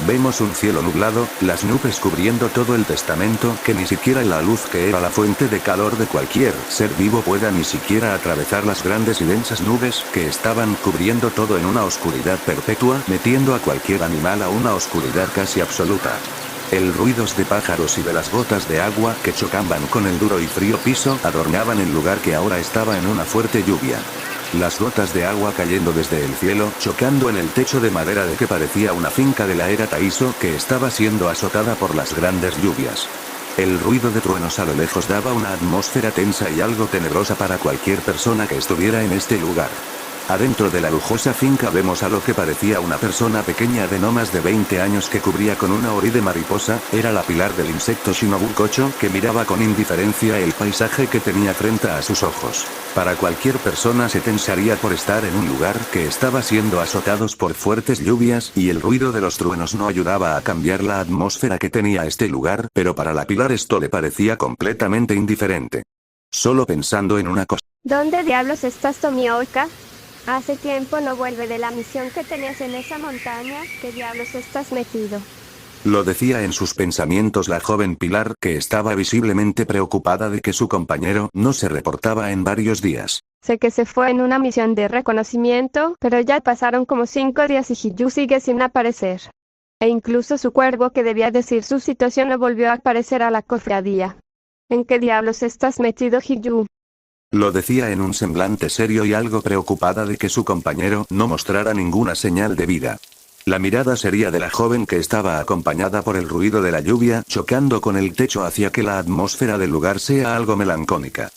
Vemos un cielo nublado, las nubes cubriendo todo el testamento, que ni siquiera la luz que era la fuente de calor de cualquier ser vivo pueda ni siquiera atravesar las grandes y densas nubes, que estaban cubriendo todo en una oscuridad perpetua, metiendo a cualquier animal a una oscuridad casi absoluta. El ruidos de pájaros y de las gotas de agua que chocaban con el duro y frío piso adornaban el lugar que ahora estaba en una fuerte lluvia. Las gotas de agua cayendo desde el cielo, chocando en el techo de madera de que parecía una finca de la era Taíso que estaba siendo azotada por las grandes lluvias. El ruido de truenos a lo lejos daba una atmósfera tensa y algo tenebrosa para cualquier persona que estuviera en este lugar. Adentro de la lujosa finca vemos a lo que parecía una persona pequeña de no más de 20 años que cubría con una ori de mariposa, era la pilar del insecto Shinobu Kocho, que miraba con indiferencia el paisaje que tenía frente a sus ojos. Para cualquier persona se tensaría por estar en un lugar que estaba siendo azotados por fuertes lluvias, y el ruido de los truenos no ayudaba a cambiar la atmósfera que tenía este lugar, pero para la pilar esto le parecía completamente indiferente. Solo pensando en una cosa. ¿Dónde diablos estás, Tomioka? Hace tiempo no vuelve de la misión que tenías en esa montaña, ¿qué diablos estás metido? Lo decía en sus pensamientos la joven Pilar, que estaba visiblemente preocupada de que su compañero no se reportaba en varios días. Sé que se fue en una misión de reconocimiento, pero ya pasaron como 5 días y Hiyu sigue sin aparecer. E incluso su cuervo que debía decir su situación no volvió a aparecer a la cofradía. ¿En qué diablos estás metido, Hiyu? Lo decía en un semblante serio y algo preocupada de que su compañero no mostrara ninguna señal de vida. La mirada seria de la joven que estaba acompañada por el ruido de la lluvia chocando con el techo hacía que la atmósfera del lugar sea algo melancólica.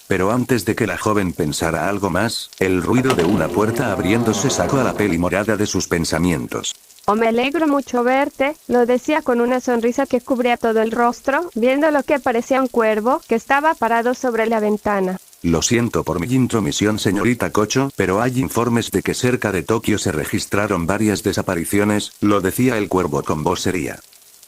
Pero antes de que la joven pensara algo más, el ruido de una puerta abriéndose sacó a la peli morada de sus pensamientos. Oh, me alegro mucho verte, lo decía con una sonrisa que cubría todo el rostro, viendo lo que parecía un cuervo que estaba parado sobre la ventana. Lo siento por mi intromisión, señorita Kocho, pero hay informes de que cerca de Tokio se registraron varias desapariciones, lo decía el cuervo con voz seria.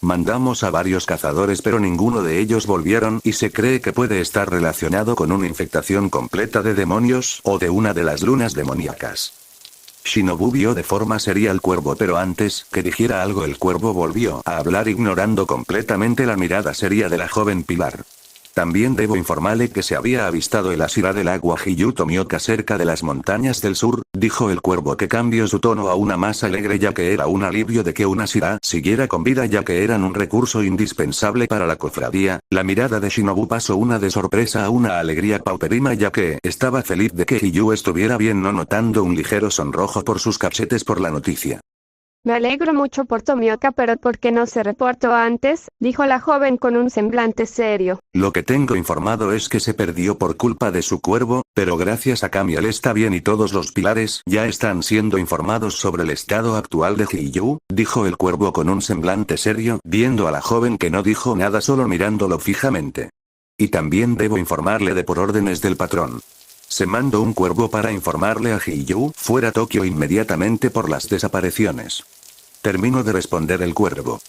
Mandamos a varios cazadores pero ninguno de ellos volvieron y se cree que puede estar relacionado con una infectación completa de demonios o de una de las lunas demoníacas. Shinobu vio de forma seria al cuervo, pero antes que dijera algo el cuervo volvió a hablar ignorando completamente la mirada seria de la joven Pilar. También debo informarle que se había avistado el Asira del agua Hiyu Tomioka cerca de las montañas del sur, dijo el cuervo, que cambió su tono a una más alegre ya que era un alivio de que un Asira siguiera con vida ya que eran un recurso indispensable para la cofradía. La mirada de Shinobu pasó una de sorpresa a una alegría pauperima ya que estaba feliz de que Hiyu estuviera bien, no notando un ligero sonrojo por sus cachetes por la noticia. Me alegro mucho por Tomioka, pero ¿por qué no se reportó antes?, dijo la joven con un semblante serio. Lo que tengo informado es que se perdió por culpa de su cuervo, pero gracias a Kami él está bien y todos los pilares ya están siendo informados sobre el estado actual de Hiyu, dijo el cuervo con un semblante serio, viendo a la joven que no dijo nada solo mirándolo fijamente. Y también debo informarle de por órdenes del patrón. Se mandó un cuervo para informarle a Hiyu fuera Tokio inmediatamente por las desapariciones. Terminó de responder el cuervo.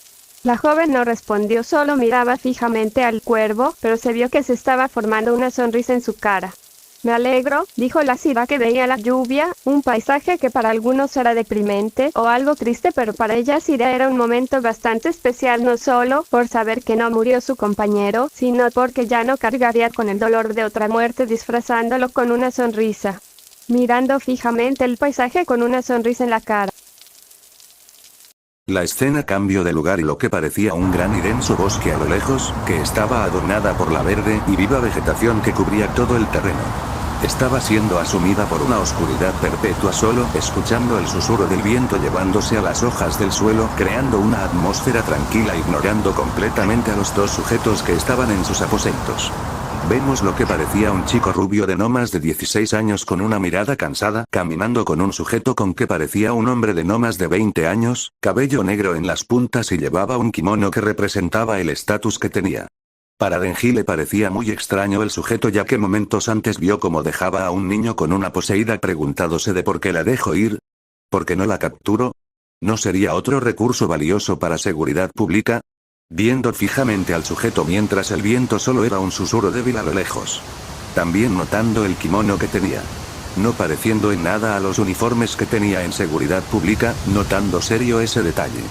La joven no respondió, solo miraba fijamente al cuervo, pero se vio que se estaba formando una sonrisa en su cara. Me alegro, dijo la Asira que veía la lluvia, un paisaje que para algunos era deprimente o algo triste, pero para ella Asira era un momento bastante especial, no solo por saber que no murió su compañero, sino porque ya no cargaría con el dolor de otra muerte disfrazándolo con una sonrisa. Mirando fijamente el paisaje con una sonrisa en la cara. La escena cambió de lugar y lo que parecía un gran y denso bosque a lo lejos, que estaba adornada por la verde y viva vegetación que cubría todo el terreno. Estaba siendo asumida por una oscuridad perpetua, solo escuchando el susurro del viento llevándose a las hojas del suelo, creando una atmósfera tranquila, ignorando completamente a los dos sujetos que estaban en sus aposentos. Vemos lo que parecía un chico rubio de no más de 16 años con una mirada cansada, caminando con un sujeto con que parecía un hombre de no más de 20 años, cabello negro en las puntas y llevaba un kimono que representaba el estatus que tenía. Para Denji le parecía muy extraño el sujeto ya que momentos antes vio cómo dejaba a un niño con una poseída preguntándose de por qué la dejó ir. ¿Por qué no la capturó? ¿No sería otro recurso valioso para seguridad pública? Viendo fijamente al sujeto mientras el viento solo era un susurro débil a lo lejos. También notando el kimono que tenía. No pareciendo en nada a los uniformes que tenía en seguridad pública, notando serio ese detalle.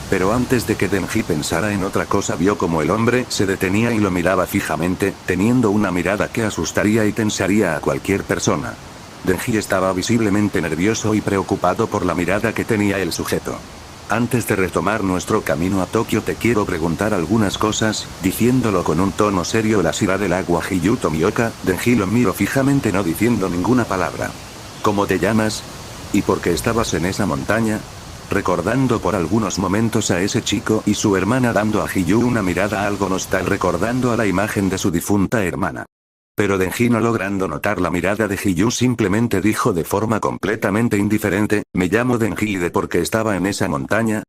Pero antes de que Denji pensara en otra cosa vio como el hombre se detenía y lo miraba fijamente, teniendo una mirada que asustaría y tensaría a cualquier persona. Denji estaba visiblemente nervioso y preocupado por la mirada que tenía el sujeto. Antes de retomar nuestro camino a Tokio te quiero preguntar algunas cosas, diciéndolo con un tono serio el Ashira del agua Hiyu Tomioka, Denji lo miró fijamente no diciendo ninguna palabra. ¿Cómo te llamas? ¿Y por qué estabas en esa montaña? Recordando por algunos momentos a ese chico y su hermana dando a Hiyu una mirada algo nostálgica recordando a la imagen de su difunta hermana. Pero Denji no logrando notar la mirada de Hiyu simplemente dijo de forma completamente indiferente, me llamo Denji y de por qué estaba en esa montaña.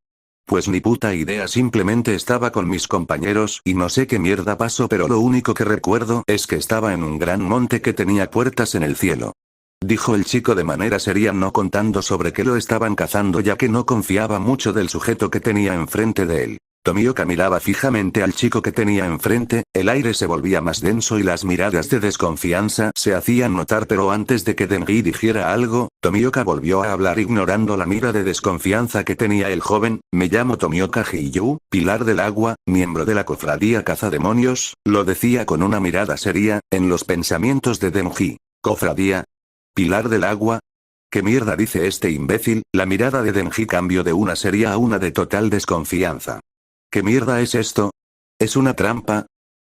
Pues ni puta idea simplemente estaba con mis compañeros y no sé qué mierda pasó pero lo único que recuerdo es que estaba en un gran monte que tenía puertas en el cielo. Dijo el chico de manera seria no contando sobre que lo estaban cazando ya que no confiaba mucho del sujeto que tenía enfrente de él. Tomioka miraba fijamente al chico que tenía enfrente, el aire se volvía más denso y las miradas de desconfianza se hacían notar pero antes de que Denji dijera algo, Tomioka volvió a hablar ignorando la mira de desconfianza que tenía el joven, me llamo Tomioka Hiyu, Pilar del Agua, miembro de la cofradía Cazademonios, lo decía con una mirada seria, en los pensamientos de Denji. ¿Cofradía? ¿Pilar del Agua? ¿Qué mierda dice este imbécil? La mirada de Denji cambió de una seria a una de total desconfianza. ¿Qué mierda es esto? ¿Es una trampa?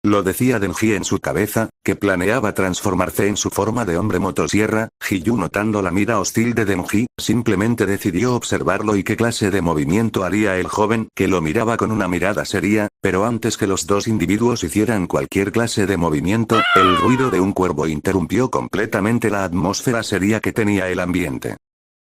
Lo decía Denji en su cabeza, que planeaba transformarse en su forma de hombre motosierra. Hiyu notando la mira hostil de Denji, simplemente decidió observarlo y qué clase de movimiento haría el joven, que lo miraba con una mirada seria, pero antes que los dos individuos hicieran cualquier clase de movimiento, el ruido de un cuervo interrumpió completamente la atmósfera seria que tenía el ambiente.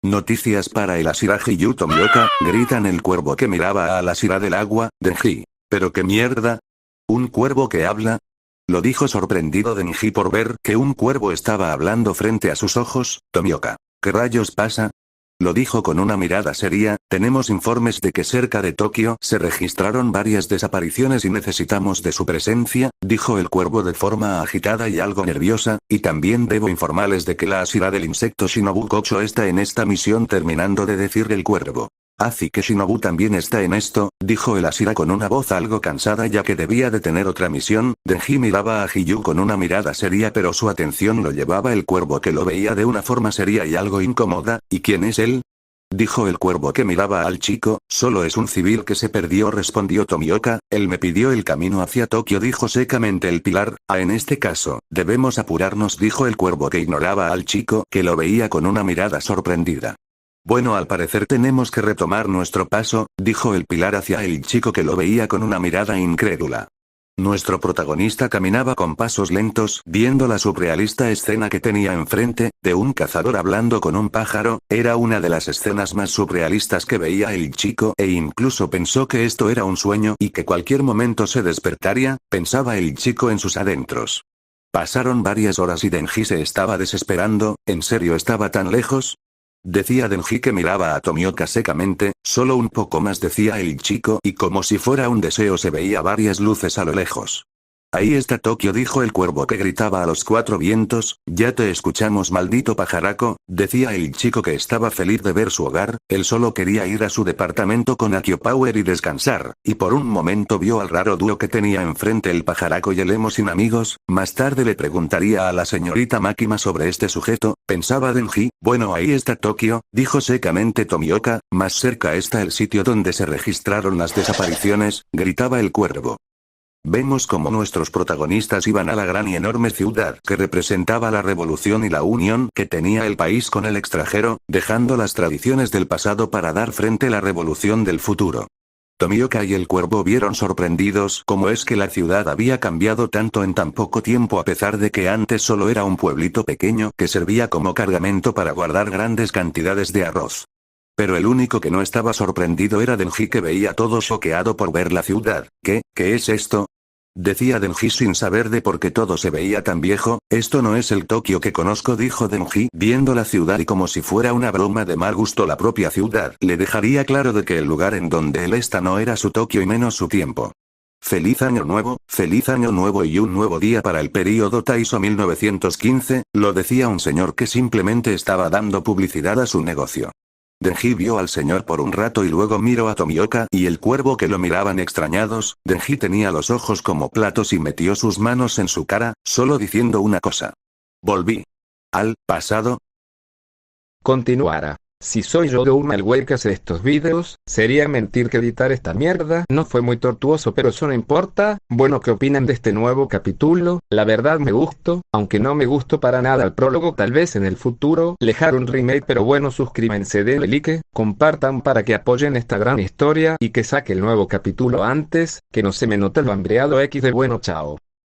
Noticias para el Ashira Hiyu Tomioka, gritan el cuervo que miraba al Ashira del agua, Denji. ¿Pero qué mierda? ¿Un cuervo que habla? Lo dijo sorprendido Denji por ver que un cuervo estaba hablando frente a sus ojos. Tomioka. ¿Qué rayos pasa? Lo dijo con una mirada seria, tenemos informes de que cerca de Tokio se registraron varias desapariciones y necesitamos de su presencia, dijo el cuervo de forma agitada y algo nerviosa, y también debo informarles de que la Ashira del insecto Shinobu Kocho está en esta misión terminando de decir el cuervo. Así que Shinobu también está en esto, dijo el Ashira con una voz algo cansada ya que debía de tener otra misión. Denji miraba a Hiyu con una mirada seria pero su atención lo llevaba el cuervo que lo veía de una forma seria y algo incómoda. ¿Y quién es él? Dijo el cuervo que miraba al chico, solo es un civil que se perdió respondió Tomioka, él me pidió el camino hacia Tokio dijo secamente el pilar, en este caso, debemos apurarnos dijo el cuervo que ignoraba al chico que lo veía con una mirada sorprendida. Bueno al parecer tenemos que retomar nuestro paso, dijo el pilar hacia el chico que lo veía con una mirada incrédula. Nuestro protagonista caminaba con pasos lentos, viendo la surrealista escena que tenía enfrente, de un cazador hablando con un pájaro, era una de las escenas más surrealistas que veía el chico e incluso pensó que esto era un sueño y que cualquier momento se despertaría, pensaba el chico en sus adentros. Pasaron varias horas y Denji se estaba desesperando, ¿en serio estaba tan lejos? Decía Denji que miraba a Tomioka secamente, solo un poco más decía el chico y como si fuera un deseo se veía varias luces a lo lejos. Ahí está Tokio dijo el cuervo que gritaba a los cuatro vientos, ya te escuchamos maldito pajaraco, decía el chico que estaba feliz de ver su hogar, él solo quería ir a su departamento con Akio Power y descansar, y por un momento vio al raro dúo que tenía enfrente el pajaraco y el emo sin amigos, más tarde le preguntaría a la señorita Makima sobre este sujeto, pensaba Denji, bueno ahí está Tokio, dijo secamente Tomioka, más cerca está el sitio donde se registraron las desapariciones, gritaba el cuervo. Vemos como nuestros protagonistas iban a la gran y enorme ciudad que representaba la revolución y la unión que tenía el país con el extranjero, dejando las tradiciones del pasado para dar frente a la revolución del futuro. Tomioka y el cuervo vieron sorprendidos cómo es que la ciudad había cambiado tanto en tan poco tiempo a pesar de que antes solo era un pueblito pequeño que servía como cargamento para guardar grandes cantidades de arroz. Pero el único que no estaba sorprendido era Denji que veía todo choqueado por ver la ciudad. ¿Qué es esto? Decía Denji sin saber de por qué todo se veía tan viejo, esto no es el Tokio que conozco dijo Denji viendo la ciudad y como si fuera una broma de mal gusto la propia ciudad le dejaría claro de que el lugar en donde él está no era su Tokio y menos su tiempo. Feliz año nuevo y un nuevo día para el período Taiso 1915, lo decía un señor que simplemente estaba dando publicidad a su negocio. Denji vio al señor por un rato y luego miró a Tomioka y el cuervo que lo miraban extrañados. Denji tenía los ojos como platos y metió sus manos en su cara, solo diciendo una cosa. Volví al pasado. Continuará. Si soy yo Douma el güey que hace estos videos, sería mentir que editar esta mierda no fue muy tortuoso, pero eso no importa. Bueno, ¿qué opinan de este nuevo capítulo? La verdad me gustó, aunque no me gustó para nada el prólogo. Tal vez en el futuro le haré un remake, pero bueno, suscríbanse, denle like, compartan para que apoyen esta gran historia y que saque el nuevo capítulo antes, que no se me note el hambreado X de bueno, chao.